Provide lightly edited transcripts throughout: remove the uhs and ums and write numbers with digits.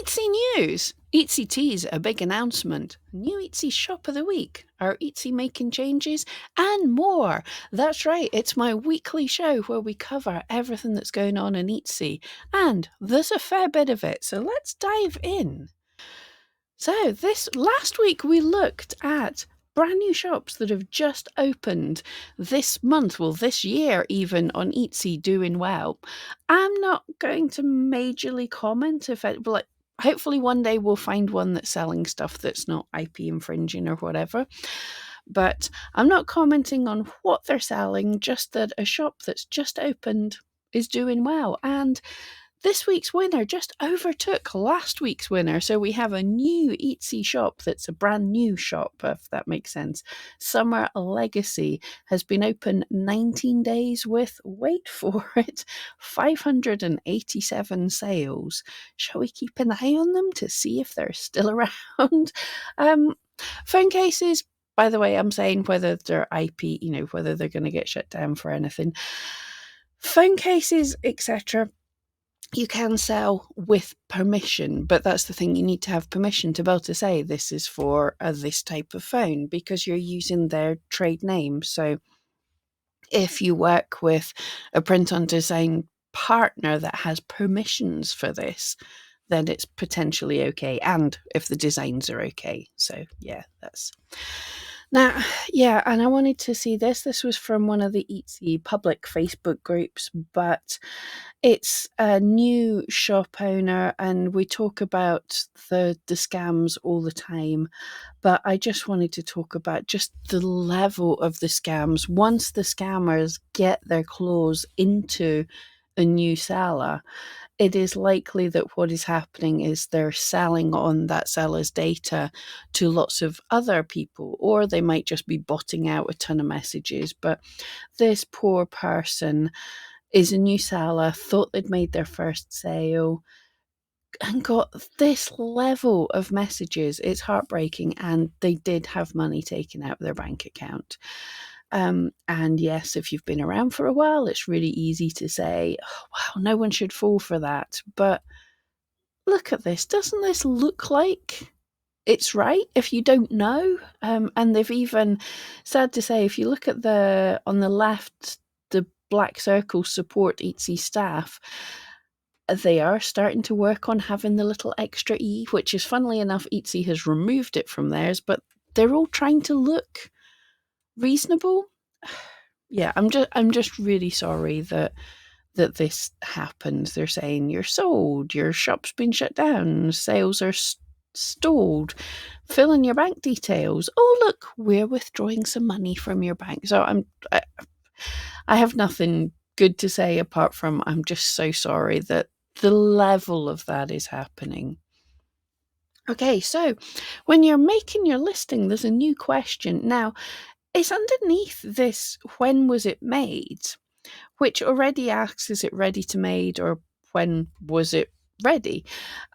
Etsy news. Etsy Tease, a big announcement. New Etsy shop of the week. Are Etsy making changes? And more. That's right, it's my weekly show where we cover everything that's going on in Etsy. And there's a fair bit of it, so let's dive in. So this last week we looked at brand new shops that have just opened this month, well, this year even, on Etsy doing well. I'm not going to majorly comment if it, like, hopefully one day we'll find one that's selling stuff that's not IP infringing or whatever. But I'm not commenting on what they're selling, just that a shop that's just opened is doing well. And this week's winner just overtook last week's winner. So we have a new Etsy shop that's a brand new shop, if that makes sense. Summer Legacy has been open 19 days with, wait for it, 587 sales. Shall we keep an eye on them to see if they're still around? Phone cases, by the way, I'm saying whether they're IP, whether they're going to get shut down for anything. Phone cases, etc., you can sell with permission, but that's the thing, you need to have permission to be able to say this is for this type of phone because you're using their trade name. So if you work with a print on design partner that has permissions for this, then it's potentially okay, and if the designs are okay. So yeah, that's... Now, yeah, and I wanted to see this. This was from one of the Etsy public Facebook groups, but it's a new shop owner, and we talk about the scams all the time. But I just wanted to talk about just the level of the scams. Once the scammers get their claws into a new seller, it is likely that what is happening is they're selling on that seller's data to lots of other people, or they might just be botting out a ton of messages. But this poor person is a new seller, thought they'd made their first sale, and got this level of messages. It's heartbreaking, and they did have money taken out of their bank account. And yes, if you've been around for a while, it's really easy to say, oh, wow, no one should fall for that. But look at this. Doesn't this look like it's right if you don't know? And they've even, sad to say, if you look at on the left, the black circles support Etsy staff, they are starting to work on having the little extra E, which is, funnily enough, Etsy has removed it from theirs, but they're all trying to look reasonable. Yeah, I'm just really sorry that this happened. They're saying you're sold, your shop's been shut down, sales are stalled, fill in your bank details. Oh, look, we're withdrawing some money from your bank. So I have nothing good to say apart from I'm just so sorry that the level of that is happening. Okay, so when you're making your listing, there's a new question. Now, it's underneath this, when was it made? Which already asks, is it ready to made, or when was it ready?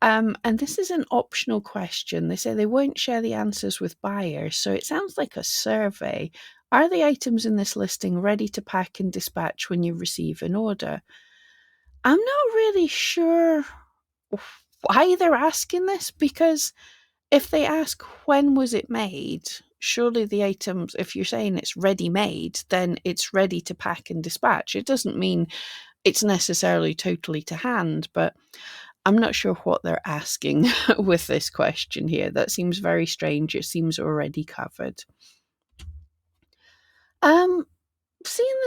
And this is an optional question. They say they won't share the answers with buyers, so it sounds like a survey. Are the items in this listing ready to pack and dispatch when you receive an order? I'm not really sure why they're asking this, because if they ask when was it made, surely the items, if you're saying it's ready made, then it's ready to pack and dispatch. It doesn't mean it's necessarily totally to hand, but I'm not sure what they're asking with this question here. That seems very strange. It seems already covered. Seeing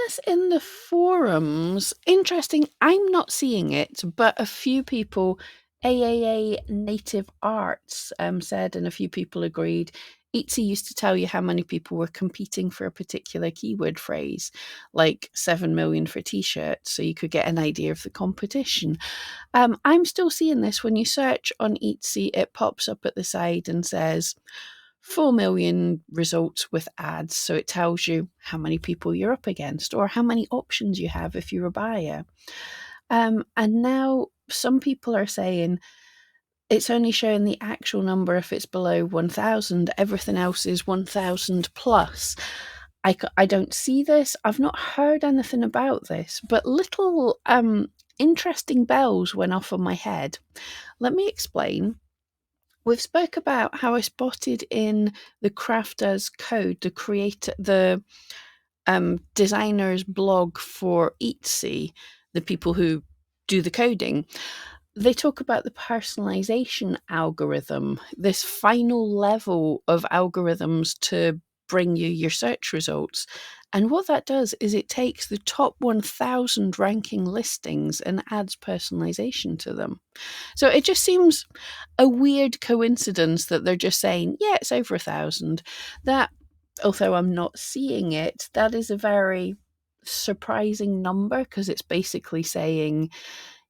this in the forums, interesting. I'm not seeing it, but a few people, AAA Native Arts, said, and a few people agreed, Etsy used to tell you how many people were competing for a particular keyword phrase, like 7 million for t-shirts, so you could get an idea of the competition. I'm still seeing this. When you search on Etsy, it pops up at the side and says 4 million results with ads. So it tells you how many people you're up against or how many options you have if you're a buyer. And now some people are saying it's only showing the actual number if it's below 1,000. Everything else is 1,000 plus. I don't see this. I've not heard anything about this, but little interesting bells went off on my head. Let me explain. We've spoke about how I spotted in the Crafters code, the designer's blog for Etsy, the people who do the coding. They talk about the personalization algorithm, this final level of algorithms to bring you your search results. And what that does is it takes the top 1,000 ranking listings and adds personalization to them. So it just seems a weird coincidence that they're just saying, yeah, it's over 1,000. That, although I'm not seeing it, that is a very surprising number because it's basically saying,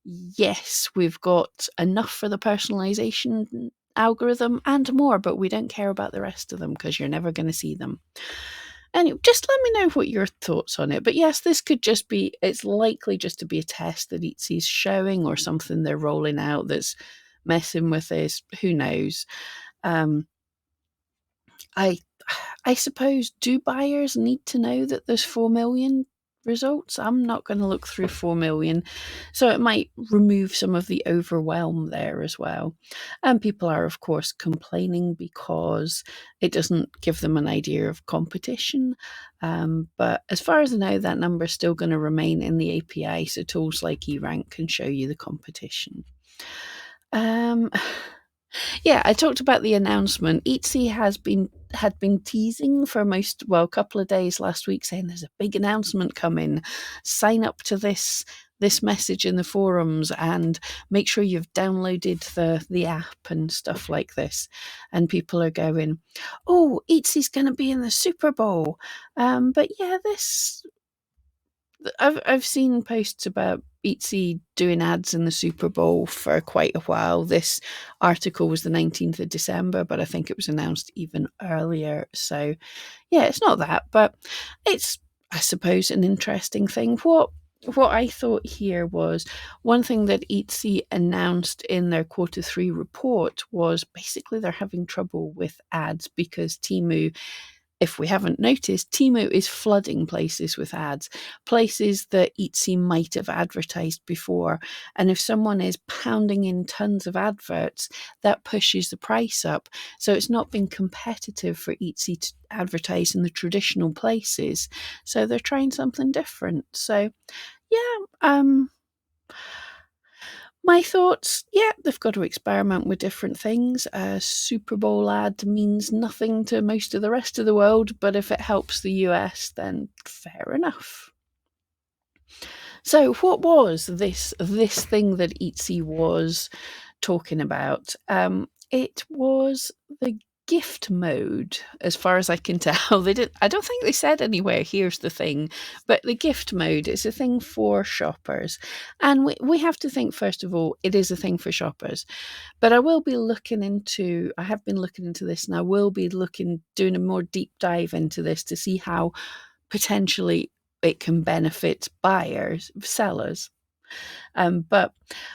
yes, we've got enough for the personalization algorithm and more, but we don't care about the rest of them because you're never going to see them. Anyway, just let me know what your thoughts on it. But yes, this could just be, it's likely just to be a test that Etsy's showing or something they're rolling out that's messing with this. Who knows? Um, I I suppose, do buyers need to know that there's 4 million results? I'm not going to look through 4 million. So it might remove some of the overwhelm there as well. And people are, of course, complaining because it doesn't give them an idea of competition. But as far as I know, that number is still going to remain in the API. So tools like eRank can show you the competition. Um, yeah, I talked about the announcement. Etsy had been teasing for a couple of days last week, saying there's a big announcement coming. Sign up to this message in the forums and make sure you've downloaded the app and stuff like this. And people are going, "Oh, Etsy's going to be in the Super Bowl." But yeah, I've seen posts about Etsy doing ads in the Super Bowl for quite a while. This article was the 19th of December, but I think it was announced even earlier. So, yeah, it's not that, but it's, I suppose, an interesting thing. What I thought here was one thing that Etsy announced in their Q3 report was basically they're having trouble with ads because Temu, if we haven't noticed, Temu is flooding places with ads, places that Etsy might have advertised before. And if someone is pounding in tons of adverts, that pushes the price up. So it's not been competitive for Etsy to advertise in the traditional places. So they're trying something different. So yeah, my thoughts, yeah, they've got to experiment with different things. A Super Bowl ad means nothing to most of the rest of the world, but if it helps the US, then fair enough. So, what was this thing that Etsy was talking about? It was the gift mode, as far as I can tell. They did. I don't think they said anywhere. Here's the thing, but the gift mode is a thing for shoppers, and we have to think first of all, it is a thing for shoppers. But I will be looking into. I have been looking into this, and I will be doing a more deep dive into this to see how potentially it can benefit sellers. But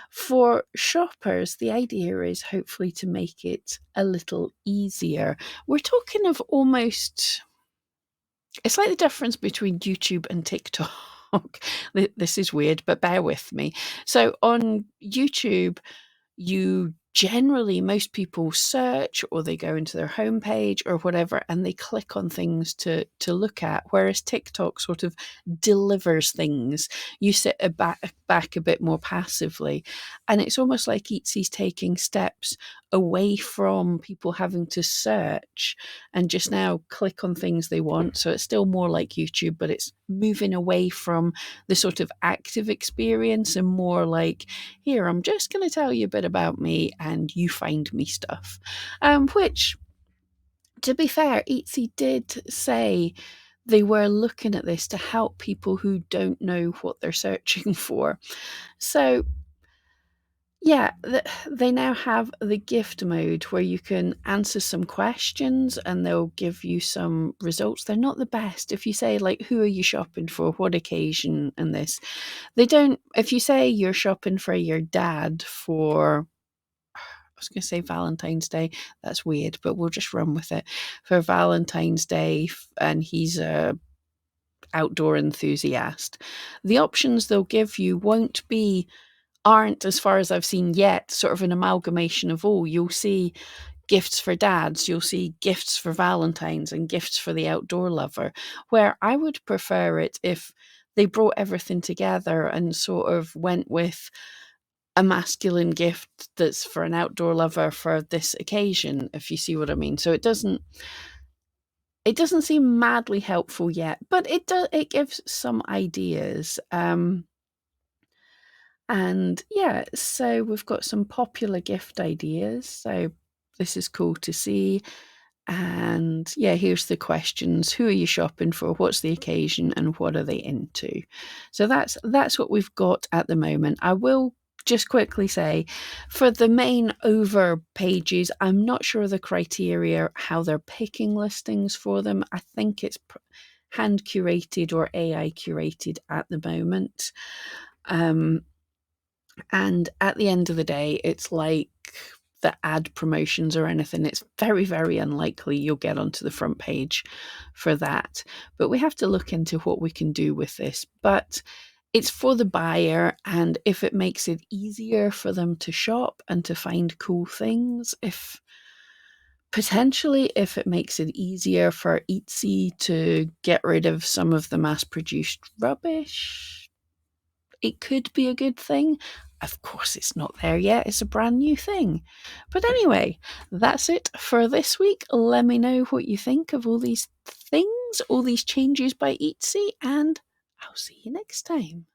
for shoppers, the idea is hopefully to make it a little easier. We're talking of almost, it's like the difference between YouTube and TikTok. This is weird, but bear with me. So on YouTube, most people search or they go into their homepage or whatever and they click on things to look at, whereas TikTok sort of delivers things. You sit back a bit more passively, and it's almost like Etsy's taking steps away from people having to search and just now click on things they want. So it's still more like YouTube, but it's moving away from the sort of active experience and more like, here, I'm just going to tell you a bit about me and you find me stuff. Which, to be fair, Etsy did say they were looking at this to help people who don't know what they're searching for. So yeah, they now have the gift mode where you can answer some questions and they'll give you some results. They're not the best. If you say, like, who are you shopping for? What occasion? And this, they don't, if you say you're shopping for your dad for, I was going to say Valentine's Day. That's weird, but we'll just run with it. For Valentine's Day, and he's a outdoor enthusiast. The options they'll give you won't be aren't, as far as I've seen yet, sort of an amalgamation of all. You'll see gifts for dads, you'll see gifts for Valentine's and gifts for the outdoor lover, where I would prefer it if they brought everything together and sort of went with a masculine gift that's for an outdoor lover for this occasion, if you see what I mean. So it doesn't seem madly helpful yet, but it gives some ideas. And yeah, so we've got some popular gift ideas. So this is cool to see. And yeah, here's the questions. Who are you shopping for? What's the occasion? And what are they into? So that's what we've got at the moment. I will just quickly say, for the main over pages, I'm not sure the criteria, how they're picking listings for them. I think it's hand curated or AI curated at the moment. And at the end of the day, it's like the ad promotions or anything. It's very, very unlikely you'll get onto the front page for that. But we have to look into what we can do with this. But it's for the buyer, and if it makes it easier for them to shop and to find cool things, if it makes it easier for Etsy to get rid of some of the mass-produced rubbish, it could be a good thing. Of course, it's not there yet. It's a brand new thing. But anyway, that's it for this week. Let me know what you think of all these things, all these changes by Etsy, and I'll see you next time.